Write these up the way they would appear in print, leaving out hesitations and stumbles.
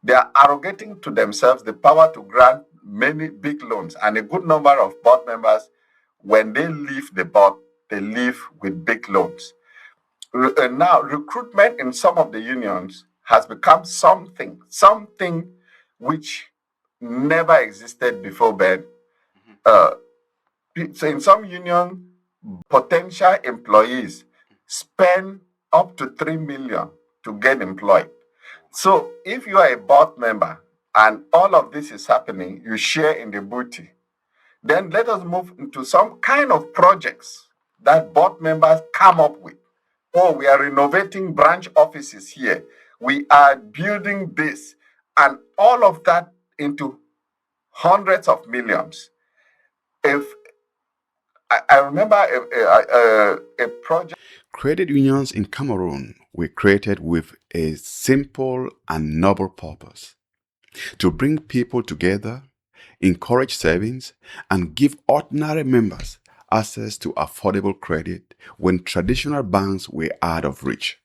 They are arrogating to themselves the power to grant many big loans, and a good number of board members, when they leave the board, they leave with big loans. Now, recruitment in some of the unions has become something which never existed before then. Uh, so in some union, potential employees spend up to 3 million to get employed. So if you are a board member and all of this is happening, you share in the booty. Then let us move into some kind of projects that board members come up with. Oh, we are renovating branch offices here. We are building this, and all of that into hundreds of millions. If I remember a project. Credit unions in Cameroon were created with a simple and noble purpose: to bring people together, encourage savings, and give ordinary members access to affordable credit when traditional banks were out of reach.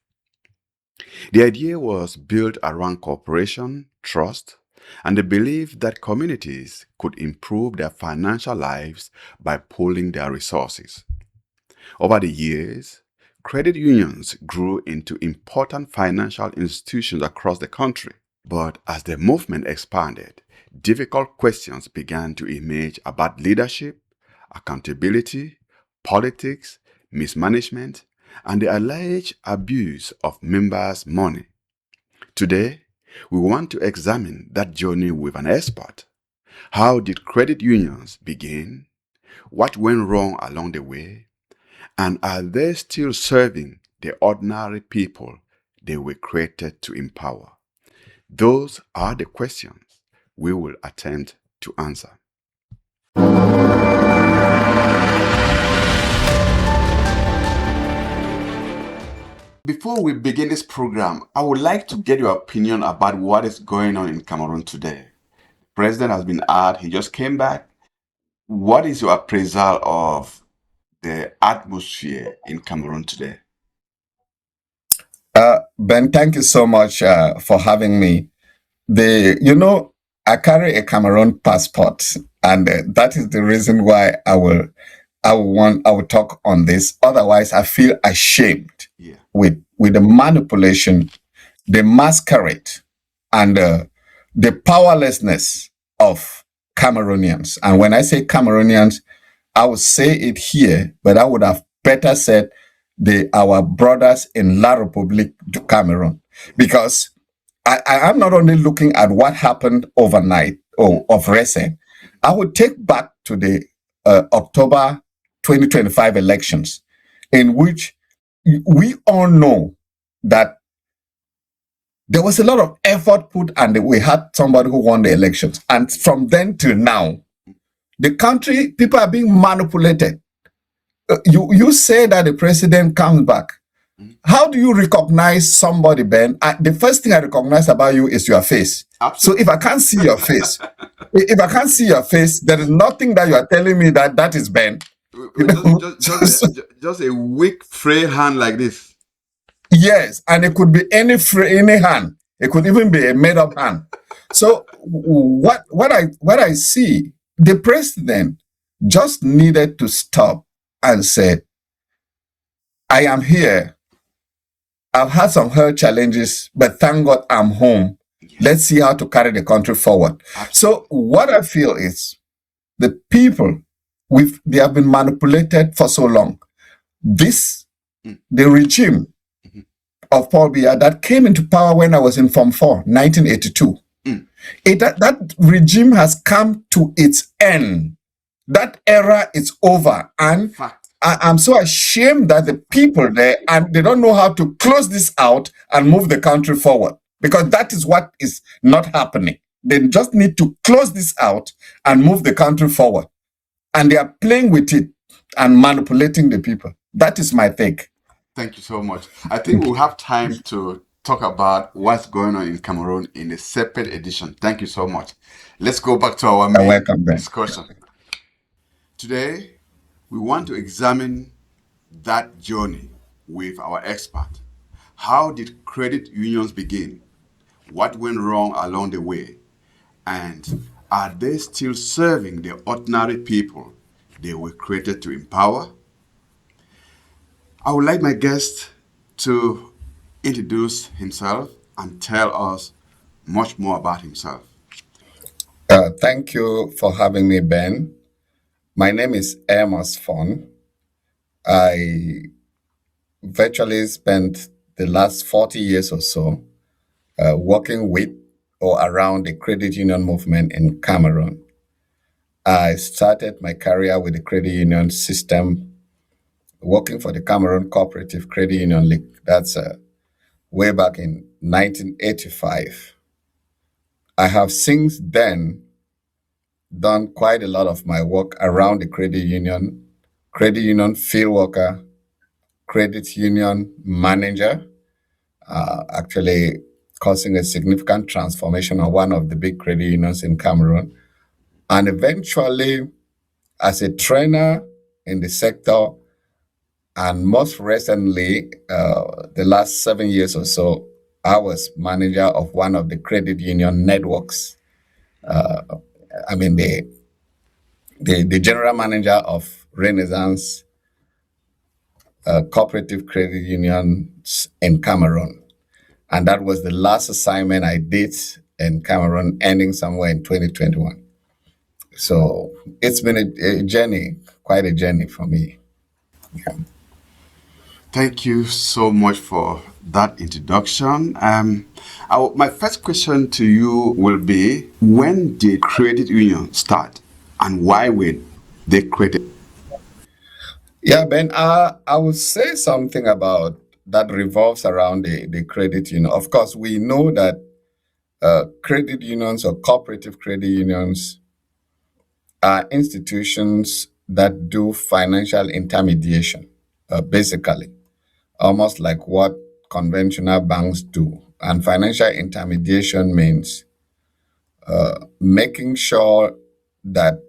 The idea was built around cooperation, trust, and the belief that communities could improve their financial lives by pooling their resources. Over the years, credit unions grew into important financial institutions across the country. But as the movement expanded, difficult questions began to emerge about leadership, accountability, politics, mismanagement, and the alleged abuse of members' money. Today, we want to examine that journey with an expert. How did credit unions begin? What went wrong along the way? And are they still serving the ordinary people they were created to empower? Those are the questions we will attempt to answer. Before we begin this program, I would like to get your opinion about what is going on in Cameroon today. The president has been out, he just came back. What is your appraisal of the atmosphere in Cameroon today? Ben, thank you so much for having me. I carry a Cameroon passport, and that is the reason why I will talk on this. Otherwise, I feel ashamed with the manipulation, the masquerade, and the powerlessness of Cameroonians. And when I say Cameroonians, I would say it here, but I would have better said our brothers in La République du Cameroon, because I am not only looking at what happened overnight or of recent. I would take back to the October 2025 elections, in which we all know that there was a lot of effort put, and we had somebody who won the elections. And from then till now, the country, people are being manipulated. You say that the president comes back. How do you recognize somebody, Ben? The first thing I recognize about you is your face. Absolutely. So if I can't see your face, there is nothing that you are telling me that is Ben. Just a weak, frail hand like this. Yes, and it could be any hand. It could even be a made-up hand. So what I see, the president just needed to stop and say, I am here. I've had some health challenges, but thank God I'm home. Yes. Let's see how to carry the country forward. Absolutely. So what I feel is the people, they have been manipulated for so long. The regime of Paul Biya that came into power when I was in Form 4, 1982, that regime has come to its end. That era is over. And I'm so ashamed that the people there, and they don't know how to close this out and move the country forward, because that is what is not happening. They just need to close this out and move the country forward. And they are playing with it and manipulating the people. That is my take. Thank you so much. I think we'll have time to talk about what's going on in Cameroon in a separate edition. Thank you so much. Let's go back to our main discussion. Today, we want to examine that journey with our expert. How did credit unions begin? What went wrong along the way? And are they still serving the ordinary people they were created to empower? I would like my guest to introduce himself and tell us much more about himself. Thank you for having me, Ben. My name is Amos Fon. I virtually spent the last 40 years or so working with or around the credit union movement in Cameroon. I started my career with the credit union system, working for the Cameroon Cooperative Credit Union League. That's way back in 1985. I have since then done quite a lot of my work around the credit union field worker, credit union manager, actually causing a significant transformation on one of the big credit unions in Cameroon. And eventually, as a trainer in the sector, and most recently, the last 7 years or so, I was manager of one of the credit union networks. Uh, I mean, the general manager of Renaissance Cooperative Credit Unions in Cameroon. And that was the last assignment I did in Cameroon, ending somewhere in 2021. So it's been a journey, quite a journey for me. Yeah. Thank you so much for that introduction. My first question to you will be, when did credit union start and why were they created? Yeah, Ben, I would say something about that revolves around the credit union. Of course, we know that credit unions or cooperative credit unions are institutions that do financial intermediation, basically, almost like what conventional banks do. And financial intermediation means making sure that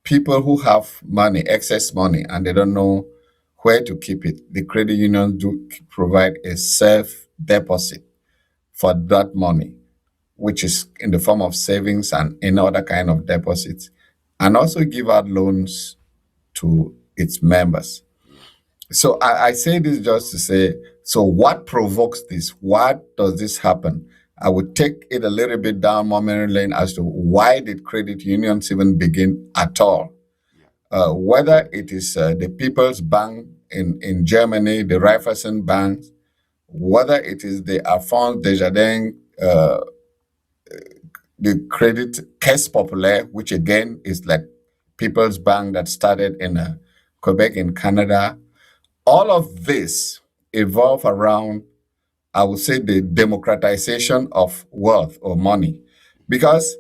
people who have money, excess money, and they don't know where to keep it, the credit unions do provide a safe deposit for that money, which is in the form of savings and any other kind of deposits, and also give out loans to its members. So I say this just to say, so what provokes this? What does this happen? I would take it a little bit down memory lane as to why did credit unions even begin at all? Whether it is the People's Bank in Germany, the Raiffeisen Bank, whether it is the Alphonse Desjardins, the Credit Caisse Populaire, which again is like People's Bank that started in Quebec in Canada. All of this evolve around, I would say, the democratization of wealth or money. Because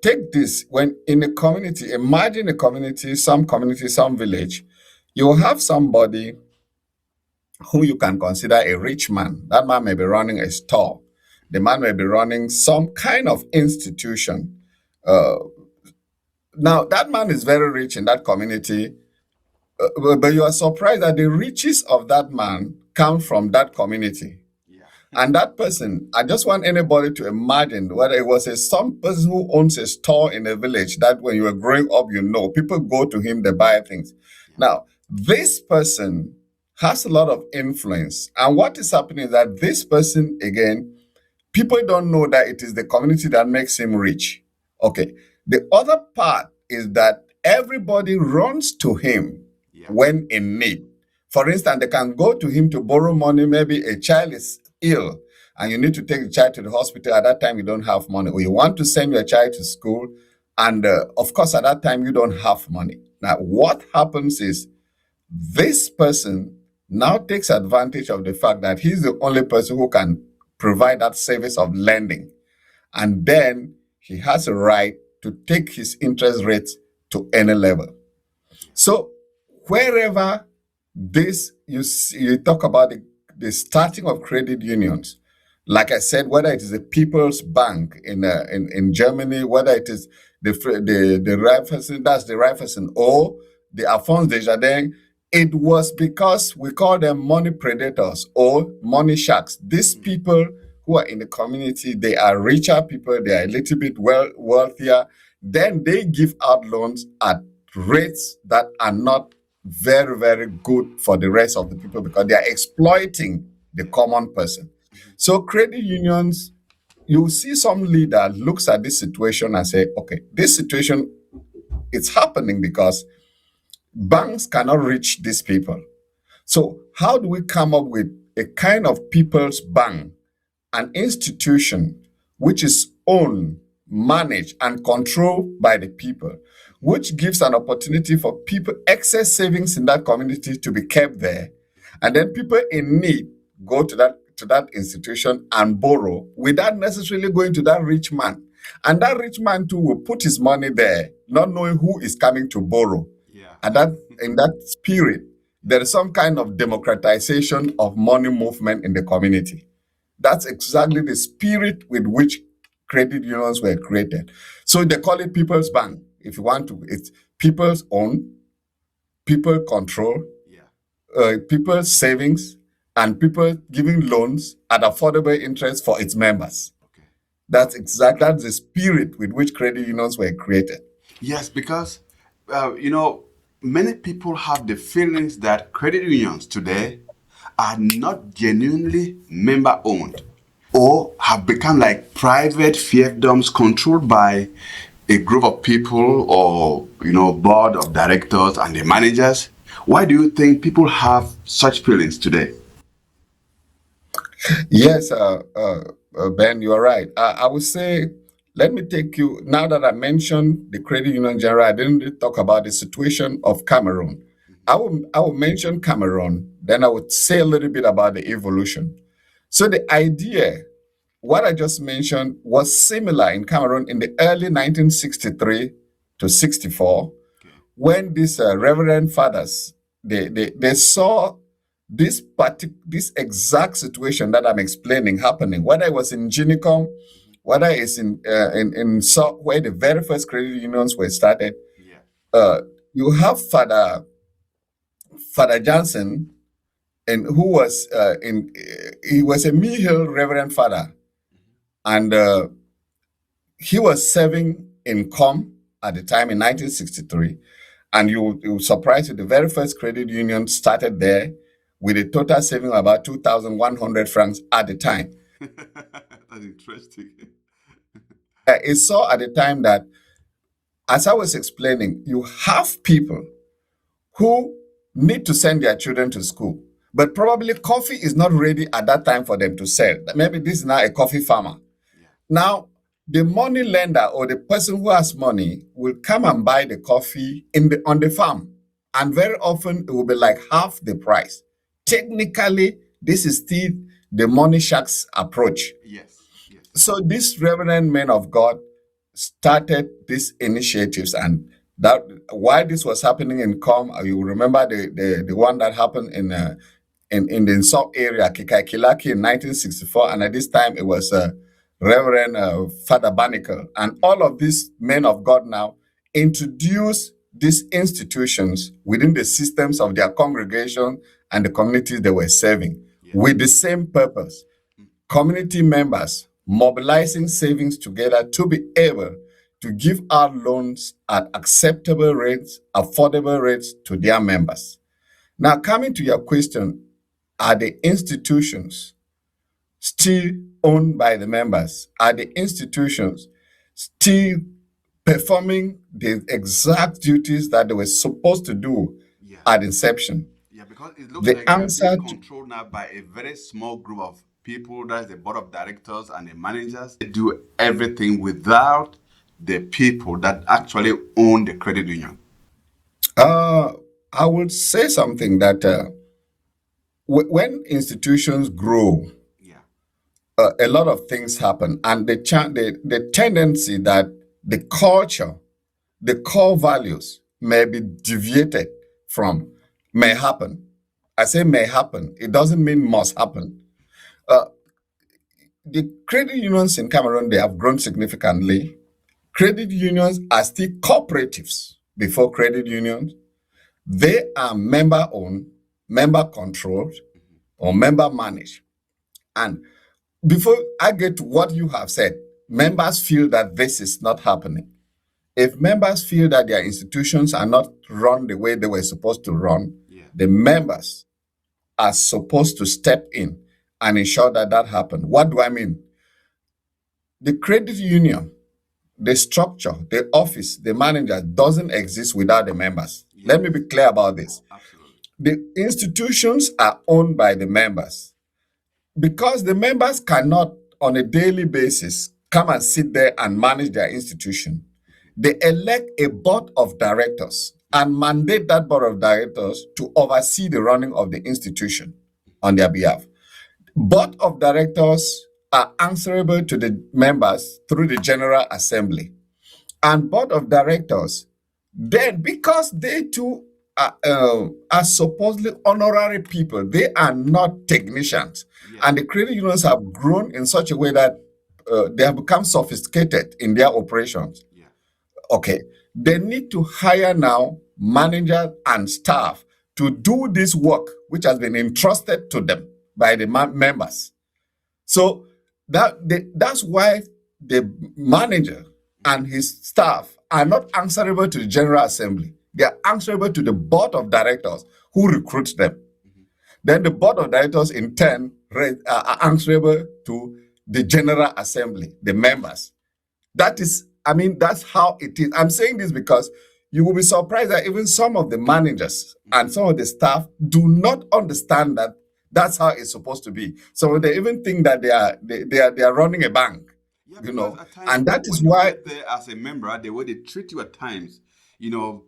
take this, when in a community, imagine a community, some village, you will have somebody who you can consider a rich man. That man may be running a store. The man may be running some kind of institution. Uh, Now, that man is very rich in that community, but you are surprised that the riches of that man come from that community. Yeah. And that person, I just want anybody to imagine whether it was some person who owns a store in a village that when you were growing up, people go to him, they buy things. Now, this person has a lot of influence. And what is happening is that this person, again, people don't know that it is the community that makes him rich. Okay. The other part is that everybody runs to him Yeah. when in need. For instance, they can go to him to borrow money. Maybe a child is ill and you need to take the child to the hospital. At that time, you don't have money, or you want to send your child to school. And of course, at that time, you don't have money. Now, what happens is this person now takes advantage of the fact that he's the only person who can provide that service of lending. And then he has a right to take his interest rates to any level. So wherever you talk about the starting of credit unions, like I said, whether it is the People's Bank in Germany, whether it is the Raiffeisen, that's the Raiffeisen, or the Alphonse Desjardins, it was because we call them money predators or money sharks. These people who are in the community, they are richer people, they are a little bit wealthier, then they give out loans at rates that are not very, very good for the rest of the people because they are exploiting the common person. So credit unions, you see some leader looks at this situation and say, okay, this situation is happening because banks cannot reach these people. So how do we come up with a kind of people's bank, an institution which is owned, managed, and controlled by the people, which gives an opportunity for people, excess savings in that community to be kept there. And then people in need go to that institution and borrow without necessarily going to that rich man. And that rich man too will put his money there, not knowing who is coming to borrow. And that in that spirit, there is some kind of democratization of money movement in the community. That's exactly the spirit with which credit unions were created. So they call it People's Bank. If you want to, it's people's own, people control, people's savings, and people giving loans at affordable interest for its members. That's the spirit with which credit unions were created. Yes, because many people have the feelings that credit unions today are not genuinely member owned or have become like private fiefdoms controlled by a group of people or board of directors and the managers. Why do you think people have such feelings today? Yes, Ben, you are right. I would say, let me take you, now that I mentioned the credit union general, I didn't really talk about the situation of Cameroon. I will mention Cameroon, then I would say a little bit about the evolution. So the idea, what I just mentioned, was similar in Cameroon in the early 1963 to 64, when these reverend fathers, they saw this exact situation that I'm explaining happening, whether it was in Ginicom, whether it's in where the very first credit unions were started. Uh, you have Father Johnson, and who was in he was a Mill Reverend Father, and he was serving in Com at the time in 1963. And you surprised you, the very first credit union started there with a total saving of about 2,100 francs at the time. That's interesting. It saw at the time that, as I was explaining, you have people who need to send their children to school, but probably coffee is not ready at that time for them to sell. Maybe this is now a coffee farmer. Now, the money lender or the person who has money will come and buy the coffee on the farm. And very often it will be like half the price. Technically, this is still the money sharks approach. Yes. So these reverend men of God started these initiatives, and that why this was happening in Com, you remember the one that happened in the South area, Kikaikilaki in 1964, and at this time it was Reverend Father Barnacle, and all of these men of God now introduce these institutions within the systems of their congregation and the communities they were serving with the same purpose. Community members mobilizing savings together to be able to give out loans at acceptable rates, affordable rates to their members. Now, coming to your question, are the institutions still owned by the members? Are the institutions still performing the exact duties that they were supposed to do at inception? Yeah, because it looks The like they are answer being to controlled now by a very small group of people. That's the board of directors and the managers. They do everything without the people that actually own the credit union. uh, I would say something that when institutions grow, Yeah. a lot of things happen, and the tendency that the culture, the core values may be deviated from may happen. I say may happen. It doesn't mean must happen. Uh, the credit unions in Cameroon, they have grown significantly. Credit unions are still cooperatives before credit unions. They are member owned, member controlled, or member managed. And before I get to what you have said, members feel that this is not happening. If members feel that their institutions are not run the way they were supposed to run, the members are supposed to step in and ensure that that happens. What do I mean? The credit union, the structure, the office, the manager doesn't exist without the members. Let me be clear about this. The institutions are owned by the members because the members cannot, on a daily basis, come and sit there and manage their institution. They elect a board of directors and mandate that board of directors to oversee the running of the institution on their behalf. Board of directors are answerable to the members through the General Assembly. And board of directors, then because they too are supposedly honorary people, they are not technicians. And the credit unions have grown in such a way that they have become sophisticated in their operations. Okay, they need to hire now managers and staff to do this work, which has been entrusted to them by the members. So that's why the manager and his staff are not answerable to the General Assembly. They are answerable to the board of directors who recruit them. Then the board of directors, in turn, are answerable to the General Assembly, the members. That is, I mean, that's how it is. I'm saying this because you will be surprised that even some of the managers and some of the staff do not understand that that's how it's supposed to be. So they even think that they are running a bank, you know, and that is why get there as a member, the way they treat you at times,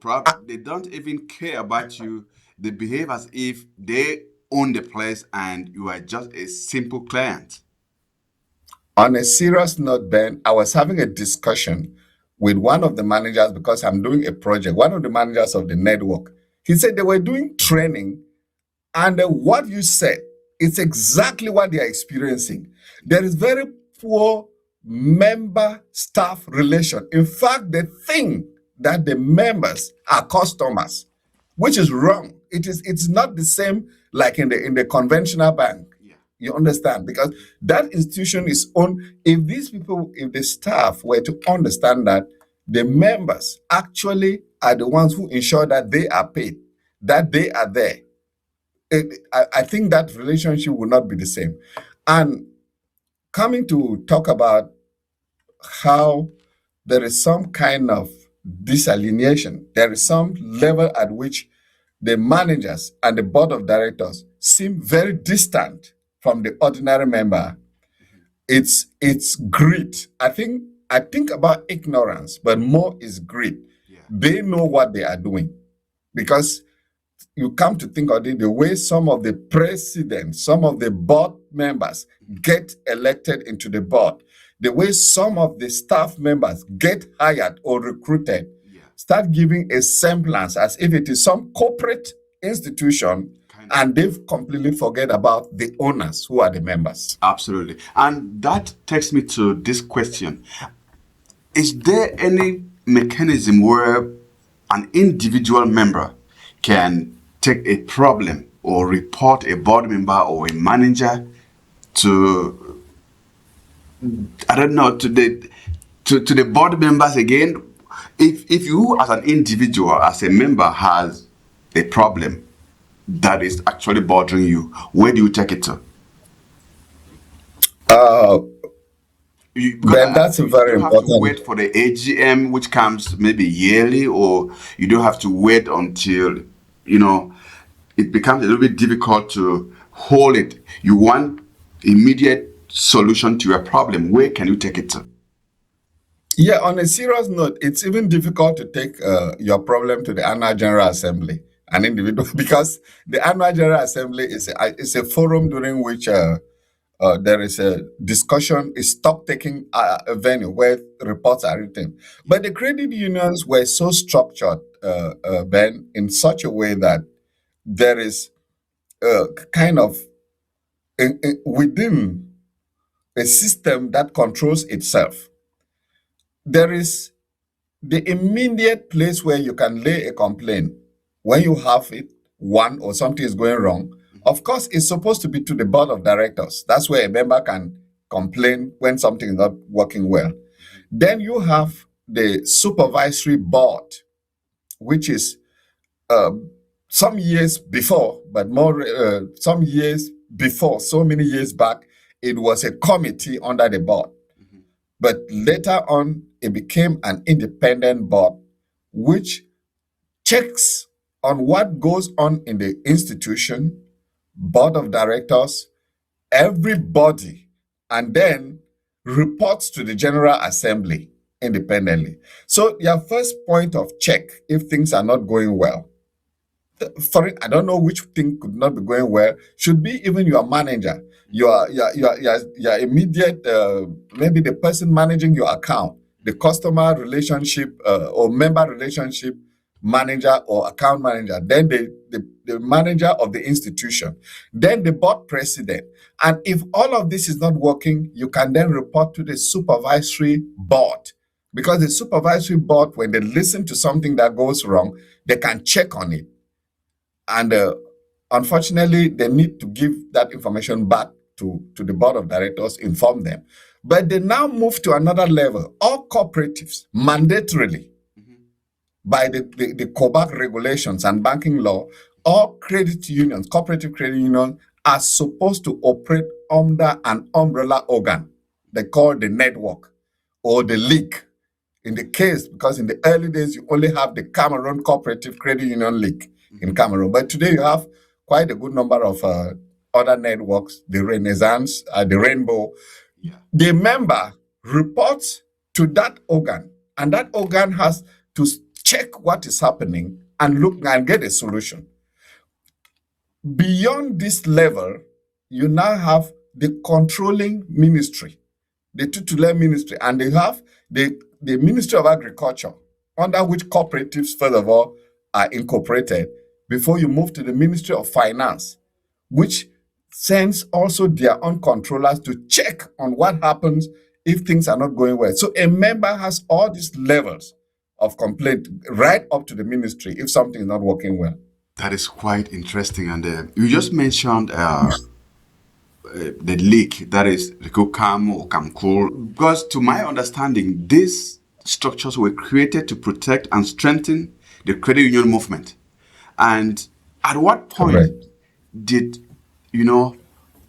perhaps they don't even care about you. They behave as if they own the place and you are just a simple client. On a serious note, Ben, I was having a discussion with one of the managers because I'm doing a project, one of the managers of the network. He said they were doing training, and what you said, it's exactly what they are experiencing. There is very poor member-staff relation. In fact, they think that the members are customers, which is wrong. It's not the same like in the conventional bank. You understand? Because that institution is owned. If the staff were to understand that the members actually are the ones who ensure that they are paid, that they are there, I think that relationship will not be the same. And coming to talk about how there is some kind of disalienation, there is some level at which the managers and the board of directors seem very distant from the ordinary member. It's greed. I think about ignorance, but more is greed. They know what they are doing, because you come to think of it, the way some of the presidents, some of the board members get elected into the board, the way some of the staff members get hired or recruited, start giving a semblance as if it is some corporate institution, and they've completely forget about the owners who are the members. Absolutely. And that takes me to this question. Is there any mechanism where an individual member can take a problem or report a board member or a manager to, I don't know, to the board members again? If you as an individual, as a member, has a problem that is actually bothering you, where do you take it to? Then that's a very you don't have to important. wait for the AGM, which comes maybe yearly, or you don't have to wait until, it becomes a little bit difficult to hold it. You want immediate solution to your problem. Where can you take it to? Yeah, on a serious note, it's even difficult to take your problem to the annual general assembly, an individual, because the annual general assembly is a forum during which there is a discussion, a stock-taking venue where reports are written. But the credit unions were so structured, Ben, in such a way that there is kind of within a system that controls itself. There is the immediate place where you can lay a complaint when you have it, one, or something is going wrong. Of course, it's supposed to be to the board of directors. That's where a member can complain when something is not working well. Then you have the supervisory board, which is uh, some years before, but more some years before, so many years back, it was a committee under the board. But later on, it became an independent board which checks on what goes on in the institution, board of directors, everybody, and then reports to the General Assembly independently. So, your first point of check if things are not going well, for it, I don't know which thing could not be going well, should be even your manager, your immediate, maybe the person managing your account, the customer relationship or member relationship manager or account manager, then the manager of the institution, then the board president. And if all of this is not working, you can then report to the supervisory board. Because the supervisory board, when they listen to something that goes wrong, they can check on it. And unfortunately, they need to give that information back to the board of directors, inform them. But they now move to another level. All cooperatives, mandatorily, by the COBAC regulations and banking law, all credit unions, cooperative credit unions, are supposed to operate under an umbrella organ they call the network or the league. In the case, because in the early days, you only have the Cameroon Cooperative Credit Union League in Cameroon. But today you have quite a good number of other networks, the Renaissance, the Rainbow. The member reports to that organ, and that organ has to check what is happening and look and get a solution. Beyond this level, you now have the controlling ministry, the tutelar ministry, and they have the Ministry of Agriculture, under which cooperatives, first of all, are incorporated, before you move to the Ministry of Finance, which sends also their own controllers to check on what happens if things are not going well. So a member has all these levels of complaint right up to the ministry if something is not working well. That is quite interesting. And you just mentioned the leak, that is Rikukam or Kamkul. Because to my understanding, these structures were created to protect and strengthen the credit union movement. And at what point Correct. did,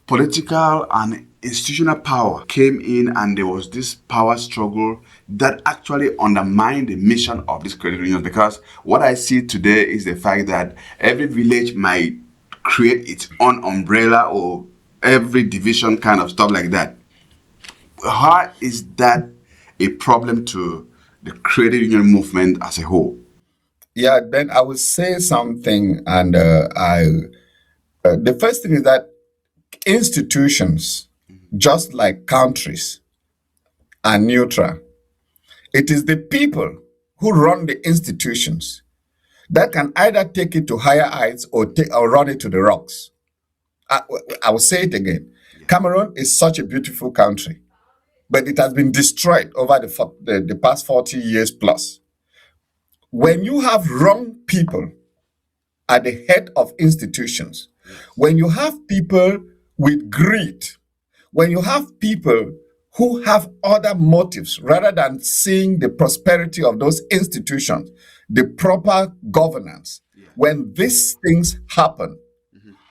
political and institutional power came in and there was this power struggle that actually undermined the mission of this credit union? Because what I see today is the fact that every village might create its own umbrella or every division kind of stuff like that. How is that a problem to the credit union movement as a whole? Yeah, then I will say something, and the first thing is that institutions, just like countries, are neutral. It is the people who run the institutions that can either take it to higher heights or run it to the rocks. I will say it again. Cameroon is such a beautiful country, but it has been destroyed over the past 40 years plus. When you have wrong people at the head of institutions, when you have people with greed, when you have people who have other motives rather than seeing the prosperity of those institutions, the proper governance, when these things happen,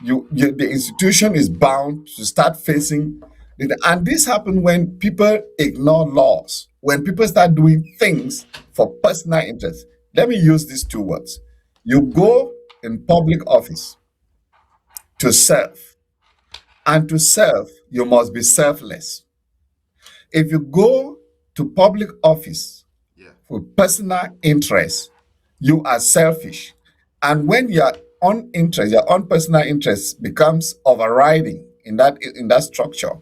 the institution is bound to start facing it. And this happens when people ignore laws, when people start doing things for personal interest. Let me use these two words. You go in public office to serve, and to serve, you must be selfless. If you go to public office for personal interest, you are selfish. And when your own interest, your own personal interest becomes overriding in that structure,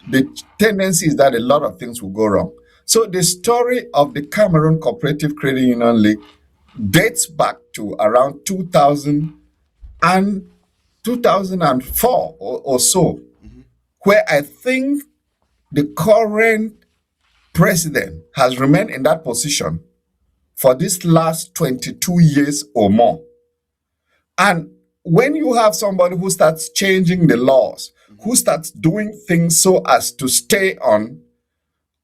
the tendency is that a lot of things will go wrong. So the story of the Cameroon Cooperative Credit Union League dates back to around 2000 and 2004 or so, where I think the current president has remained in that position for this last 22 years or more. And when you have somebody who starts changing the laws, who starts doing things so as to stay on,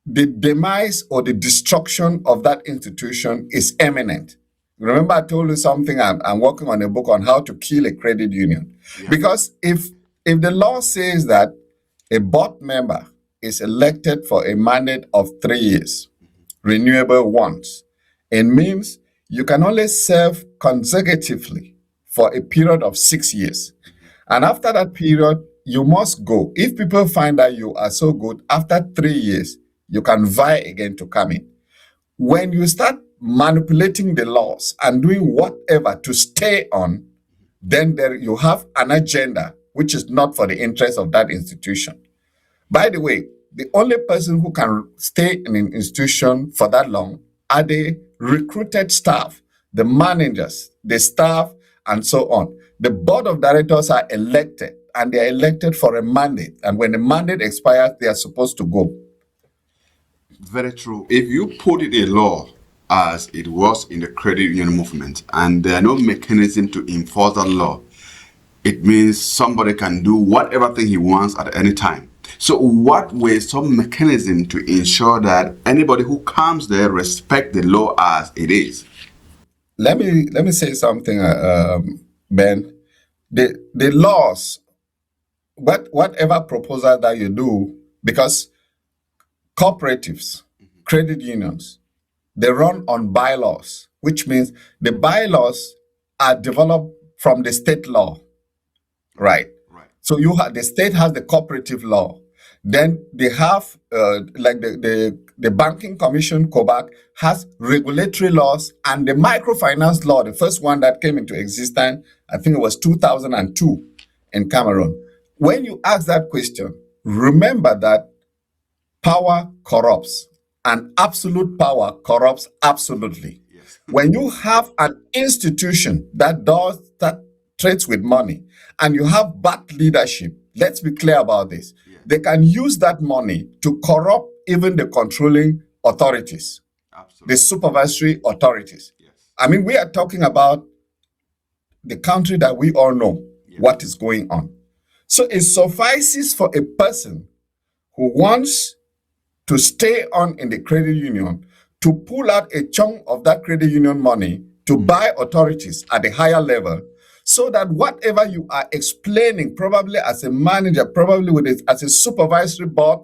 the demise or the destruction of that institution is imminent. Remember, I told you something. I'm working on a book on how to kill a credit union. Yeah. Because if the law says that a board member is elected for a mandate of 3 years, renewable once, it means you can only serve consecutively for a period of 6 years. And after that period, you must go. If people find that you are so good, after 3 years, you can vie again to come in. When you start manipulating the laws and doing whatever to stay on, then there you have an agenda which is not for the interest of that institution. By the way, the only person who can stay in an institution for that long are the recruited staff, the managers, the staff, and so on. The board of directors are elected, and they are elected for a mandate. And when the mandate expires, they are supposed to go. Very true. If you put it in law as it was in the credit union movement, and there are no mechanism to enforce that law, it means somebody can do whatever thing he wants at any time. So what were some mechanism to ensure that anybody who comes there respect the law as it is? Let me say something, Ben. The laws, whatever proposal that you do, because cooperatives, credit unions, they run on bylaws, which means the bylaws are developed from the state law, right? Right. So the state has the cooperative law. Then they have like the banking commission, COBAC, has regulatory laws, and the microfinance law, the first one that came into existence, I think it was 2002 in Cameroon. When you ask that question, remember that power corrupts, and absolute power corrupts absolutely. Yes. When you have an institution that trades with money, and you have bad leadership, let's be clear about this. Yeah. They can use that money to corrupt even the controlling authorities, Absolutely. the supervisory authorities. Yes. I mean, we are talking about the country that we all know what is going on. So it suffices for a person who wants to stay on in the credit union to pull out a chunk of that credit union money to buy authorities at a higher level, so that whatever you are explaining, probably as a manager, probably with it as a supervisory board,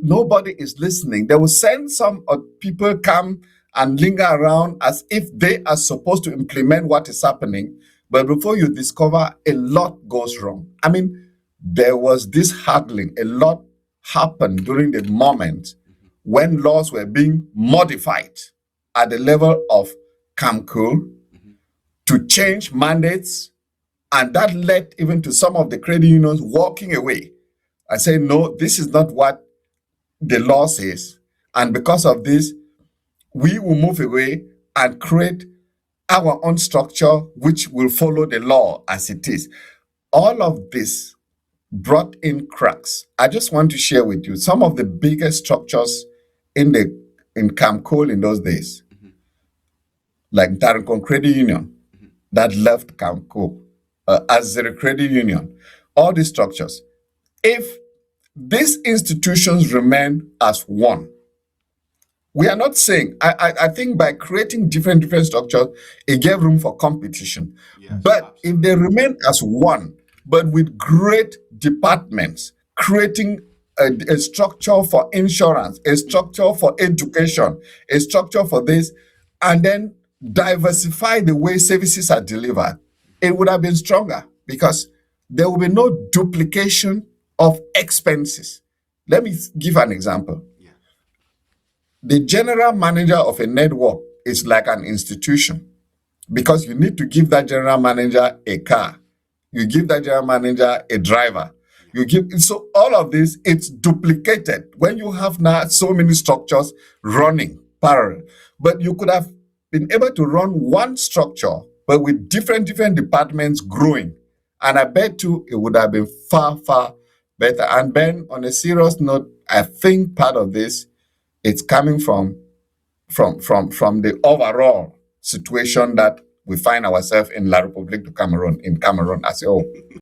nobody is listening. They will send some people come and linger around as if they are supposed to implement what is happening. But before you discover, a lot goes wrong. I mean, there was this haggling. A lot happened during the moment when laws were being modified at the level of Cameroon to change mandates, and that led even to some of the credit unions walking away and saying, no, this is not what the law says. And because of this, we will move away and create our own structure, which will follow the law as it is. All of this brought in cracks. I just want to share with you some of the biggest structures in Cameroon in those days, like Tarinkon Credit Union that left Cameroon, as the credit union, all these structures. If these institutions remain as one, we are not saying, I think by creating different structures, it gave room for competition. Yes, but absolutely. if they remain as one, but with great departments, creating a structure for insurance, a structure for education, a structure for this, and then diversify the way services are delivered, it would have been stronger, because there will be no duplication of expenses. Let me give an example. Yeah. The general manager of a network is like an institution, because you need to give that general manager a car. You give that general manager a driver. So all of this, it's duplicated when you have now so many structures running parallel. But you could have been able to run one structure, but with different departments growing. And I bet you it would have been far, far better. And Ben, on a serious note, I think part of this, it's coming from the overall situation that we find ourselves in La République du Cameroon, in Cameroon as a whole.